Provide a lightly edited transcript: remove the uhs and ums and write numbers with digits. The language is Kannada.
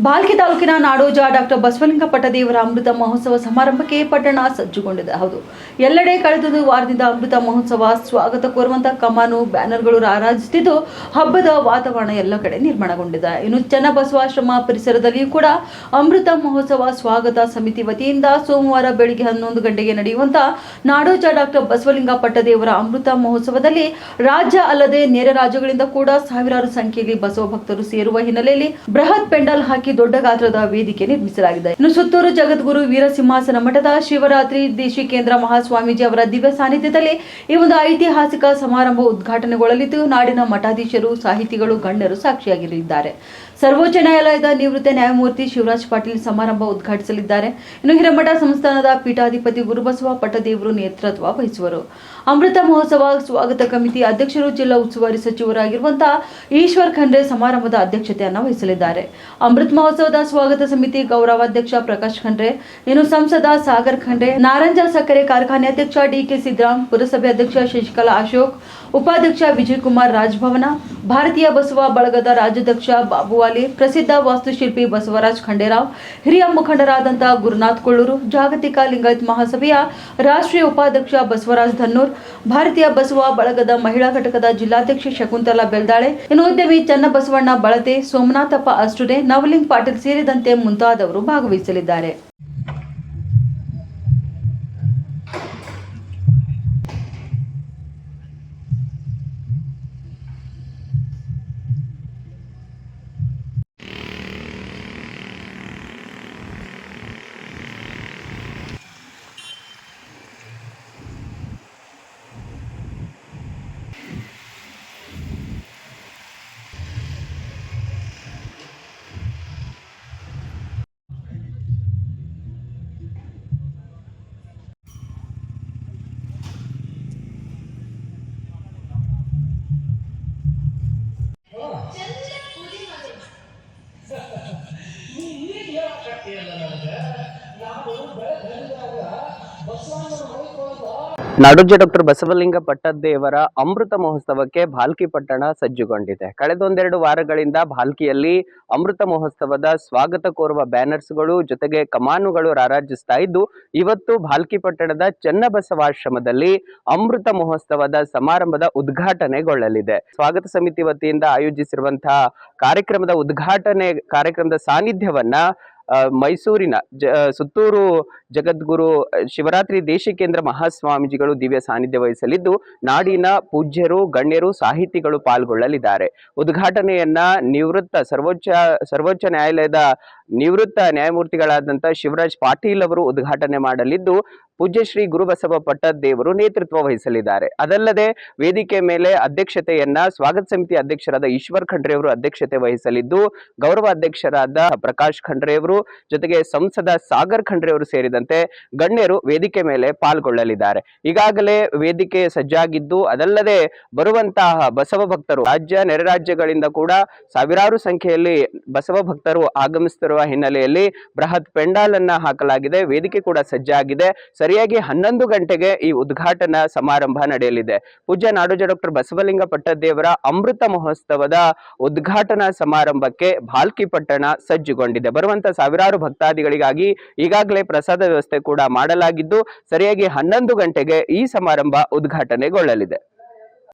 ಭಾಲ್ಕಿ ತಾಲೂಕಿನ ನಾಡೋಜ ಡಾಕ್ಟರ್ ಬಸವಲಿಂಗ ಪಟ್ಟದೇವರ ಅಮೃತ ಮಹೋತ್ಸವ ಸಮಾರಂಭಕ್ಕೆ ಪಟ್ಟಣ ಸಜ್ಜುಗೊಂಡಿದೆ. ಹೌದು, ಎಲ್ಲೆಡೆ ಕಳೆದೊಂದು ವಾರದಿಂದ ಅಮೃತ ಮಹೋತ್ಸವ ಸ್ವಾಗತ ಕೋರುವಂತಹ ಕಮಾನು ಬ್ಯಾನರ್ಗಳು ರಾರಾಜಿಸುತ್ತಿದ್ದು ಹಬ್ಬದ ವಾತಾವರಣ ಎಲ್ಲ ಕಡೆ ನಿರ್ಮಾಣಗೊಂಡಿದೆ. ಇನ್ನು ಚನ್ನಬಸವಾಶ್ರಮ ಪರಿಸರದಲ್ಲಿಯೂ ಕೂಡ ಅಮೃತ ಮಹೋತ್ಸವ ಸ್ವಾಗತ ಸಮಿತಿ ವತಿಯಿಂದ ಸೋಮವಾರ ಬೆಳಿಗ್ಗೆ 11 ಗಂಟೆಗೆ ನಡೆಯುವಂತಹ ನಾಡೋಜ ಡಾಕ್ಟರ್ ಬಸವಲಿಂಗ ಪಟ್ಟದೇವರ ಅಮೃತ ಮಹೋತ್ಸವದಲ್ಲಿ ರಾಜ್ಯ ಅಲ್ಲದೆ ನೆರೆ ರಾಜ್ಯಗಳಿಂದ ಕೂಡ ಸಾವಿರಾರು ಸಂಖ್ಯೆಯಲ್ಲಿ ಬಸವ ಭಕ್ತರು ಸೇರುವ ಹಿನ್ನೆಲೆಯಲ್ಲಿ ಬೃಹತ್ ಪೆಂಡಾಲ್ ಹಾಕಿ ದೊಡ್ಡ ಗಾತ್ರದ ವೇದಿಕೆ ನಿರ್ಮಿಸಲಾಗಿದೆ. ಇನ್ನು ಸುತ್ತೂರು ಜಗದ್ಗುರು ವೀರಸಿಂಹಾಸನ ಮಠದ ಶಿವರಾತ್ರಿ ದೇಶಿಕೇಂದ್ರ ಮಹಾಸ್ವಾಮೀಜಿ ಅವರ ದಿವ್ಯ ಸಾನ್ನಿಧ್ಯದಲ್ಲಿ ಈ ಒಂದು ಐತಿಹಾಸಿಕ ಸಮಾರಂಭ ಉದ್ಘಾಟನೆಗೊಳ್ಳಲಿದ್ದು ನಾಡಿನ ಮಠಾಧೀಶರು, ಸಾಹಿತಿಗಳು, ಗಣ್ಯರು ಸಾಕ್ಷಿಯಾಗಿರಲಿದ್ದಾರೆ. ಸರ್ವೋಚ್ಚ ನ್ಯಾಯಾಲಯದ ನಿವೃತ್ತ ನ್ಯಾಯಮೂರ್ತಿ ಶಿವರಾಜ್ ಪಾಟೀಲ್ ಸಮಾರಂಭ ಉದ್ಘಾಟಿಸಲಿದ್ದಾರೆ. ಇನ್ನು ಹಿರೇಮಠ ಸಂಸ್ಥಾನದ ಪೀಠಾಧಿಪತಿ ಗುರುಬಸವ ಪಟ್ಟದೇವರು ನೇತೃತ್ವ ವಹಿಸುವರು. ಅಮೃತ ಮಹೋತ್ಸವ ಸ್ವಾಗತ ಕಮಿಟಿ ಅಧ್ಯಕ್ಷರು ಜಿಲ್ಲಾ ಉಸ್ತುವಾರಿ ಸಚಿವರಾಗಿರುವಂತಹ ಈಶ್ವರ್ ಖಂಡ್ರೆ ಸಮಾರಂಭದ ಅಧ್ಯಕ್ಷತೆಯನ್ನು ವಹಿಸಲಿದ್ದಾರೆ. ಅಮೃತ ಮಹೋತ್ಸವದ ಸ್ವಾಗತ ಸಮಿತಿ ಗೌರವಾಧ್ಯಕ್ಷ ಪ್ರಕಾಶ್ ಖಂಡ್ರೆ, ಇನ್ನು ಸಂಸದ ಸಾಗರ್ ಖಂಡ್ರೆ, ನಾರಂಜ ಸಕ್ಕರೆ ಕಾರ್ಖಾನೆ ಅಧ್ಯಕ್ಷ ಡಿಕೆ ಸಿದ್ದರಾಮ್, ಪುರಸಭೆ ಅಧ್ಯಕ್ಷ ಶಶಿಕಲಾ ಅಶೋಕ್, ಉಪಾಧ್ಯಕ್ಷ ವಿಜಯಕುಮಾರ್ ರಾಜಭವನ, ಭಾರತೀಯ ಬಸವ ಬಳಗದ ರಾಜ್ಯಾಧ್ಯಕ್ಷ ಬಾಬುವಾಲಿ, ಪ್ರಸಿದ್ಧ ವಾಸ್ತುಶಿಲ್ಪಿ ಬಸವರಾಜ್ ಖಂಡೇರಾವ್, ಹಿರಿಯ ಮುಖಂಡರಾದಂತಹ ಗುರುನಾಥ್ ಕೊಳ್ಳೂರು, ಜಾಗತಿಕ ಲಿಂಗಾಯತ್ ಮಹಾಸಭೆಯ ರಾಷ್ಟ್ರೀಯ ಉಪಾಧ್ಯಕ್ಷ ಬಸವರಾಜ್ ಧನ್ನೂರ್, ಭಾರತೀಯ ಬಸವ ಬಳಗದ ಮಹಿಳಾ ಘಟಕದ ಜಿಲ್ಲಾಧ್ಯಕ್ಷೆ ಶಕುಂತಲಾ ಬೆಲ್ದಾಳೆ, ಇನ್ನು ಉದ್ಯಮಿ ಚನ್ನಬಸವಣ್ಣ ಬಳತೆ, ಸೋಮನಾಥಪ್ಪ ಅಷ್ಟುಡೆ, ನವಲಿಂಗ್ ಪಾಟೀಲ್ ಸೇರಿದಂತೆ ಮುಂತಾದವರು ಭಾಗವಹಿಸಲಿದ್ದಾರೆ. ನಾಡೋಜ ಡಾಕ್ಟರ್ ಬಸವಲಿಂಗ ಪಟ್ಟದೇವರ ಅಮೃತ ಮಹೋತ್ಸವಕ್ಕೆ ಭಾಲ್ಕಿ ಪಟ್ಟಣ ಸಜ್ಜುಗೊಂಡಿದೆ. ಕಳೆದೊಂದೆರಡು ವಾರಗಳಿಂದ ಭಾಲ್ಕಿಯಲ್ಲಿ ಅಮೃತ ಮಹೋತ್ಸವದ ಸ್ವಾಗತ ಕೋರುವ ಬ್ಯಾನರ್ಸ್ಗಳು ಜೊತೆಗೆ ಕಮಾನುಗಳು ರಾರಾಜಿಸ್ತಾ ಇದ್ದು, ಇವತ್ತು ಭಾಲ್ಕಿ ಪಟ್ಟಣದ ಚನ್ನಬಸವಾಶ್ರಮದಲ್ಲಿ ಅಮೃತ ಮಹೋತ್ಸವದ ಸಮಾರಂಭದ ಉದ್ಘಾಟನೆಗೊಳ್ಳಲಿದೆ. ಸ್ವಾಗತ ಸಮಿತಿ ವತಿಯಿಂದ ಆಯೋಜಿಸಿರುವಂತಹ ಕಾರ್ಯಕ್ರಮದ ಸಾನ್ನಿಧ್ಯವನ್ನ ಮೈಸೂರಿನ ಸುತ್ತೂರು ಜಗದ್ಗುರು ಶಿವರಾತ್ರಿ ದೇಶಿಕೇಂದ್ರ ಮಹಾಸ್ವಾಮೀಜಿಗಳು ದಿವ್ಯ ಸಾನ್ನಿಧ್ಯ ವಹಿಸಲಿದ್ದು ನಾಡಿನ ಪೂಜ್ಯರು, ಗಣ್ಯರು, ಸಾಹಿತಿಗಳು ಪಾಲ್ಗೊಳ್ಳಲಿದ್ದಾರೆ. ಉದ್ಘಾಟನೆಯನ್ನ ಸರ್ವೋಚ್ಚ ನ್ಯಾಯಾಲಯದ ನಿವೃತ್ತ ನ್ಯಾಯಮೂರ್ತಿಗಳಾದಂತಹ ಶಿವರಾಜ್ ಪಾಟೀಲ್ ಅವರು ಉದ್ಘಾಟನೆ ಮಾಡಲಿದ್ದು ಪೂಜ್ಯ ಶ್ರೀ ಗುರುಬಸವ ಪಟ್ಟದೇವರು ನೇತೃತ್ವ ವಹಿಸಲಿದ್ದಾರೆ. ಅದಲ್ಲದೆ ವೇದಿಕೆ ಮೇಲೆ ಅಧ್ಯಕ್ಷತೆಯನ್ನ ಸ್ವಾಗತ ಸಮಿತಿ ಅಧ್ಯಕ್ಷರಾದ ಈಶ್ವರ್ ಖಂಡ್ರೆ ಅವರು ಅಧ್ಯಕ್ಷತೆ ವಹಿಸಲಿದ್ದು, ಗೌರವ ಅಧ್ಯಕ್ಷರಾದ ಪ್ರಕಾಶ್ ಖಂಡ್ರೆ ಅವರು ಜೊತೆಗೆ ಸಂಸದ ಸಾಗರ್ ಖಂಡ್ರೆ ಅವರು ಸೇರಿದಂತೆ ಗಣ್ಯರು ವೇದಿಕೆ ಮೇಲೆ ಪಾಲ್ಗೊಳ್ಳಲಿದ್ದಾರೆ. ಈಗಾಗಲೇ ವೇದಿಕೆ ಸಜ್ಜಾಗಿದ್ದು, ಅದಲ್ಲದೆ ಬರುವಂತಹ ಬಸವ ಭಕ್ತರು ರಾಜ್ಯ ನೆರೆ ರಾಜ್ಯಗಳಿಂದ ಕೂಡ ಸಾವಿರಾರು ಸಂಖ್ಯೆಯಲ್ಲಿ ಬಸವ ಭಕ್ತರು ಆಗಮಿಸುತ್ತಿರುವ ಹಿನ್ನೆಲೆಯಲ್ಲಿ ಬೃಹತ್ ಪೆಂಡಾಲ್ ಅನ್ನ ಹಾಕಲಾಗಿದೆ. ವೇದಿಕೆ ಕೂಡ ಸಜ್ಜಾಗಿದೆ. ಸರಿಯಾಗಿ 11 ಗಂಟೆಗೆ ಈ ಉದ್ಘಾಟನಾ ಸಮಾರಂಭ ನಡೆಯಲಿದೆ. ಪೂಜ್ಯ ನಾಡೋಜ ಡಾಕ್ಟರ್ ಬಸವಲಿಂಗ ಪಟ್ಟದೇವರ ಅಮೃತ ಮಹೋತ್ಸವದ ಉದ್ಘಾಟನಾ ಸಮಾರಂಭಕ್ಕೆ ಭಾಲ್ಕಿ ಪಟ್ಟಣ ಸಜ್ಜುಗೊಂಡಿದೆ. ಬರುವಂತಹ ಸಾವಿರಾರು ಭಕ್ತಾದಿಗಳಿಗಾಗಿ ಈಗಾಗಲೇ ಪ್ರಸಾದ ವ್ಯವಸ್ಥೆ ಕೂಡ ಮಾಡಲಾಗಿದ್ದು, ಸರಿಯಾಗಿ 11 ಗಂಟೆಗೆ ಈ ಸಮಾರಂಭ ಉದ್ಘಾಟನೆಗೊಳ್ಳಲಿದೆ.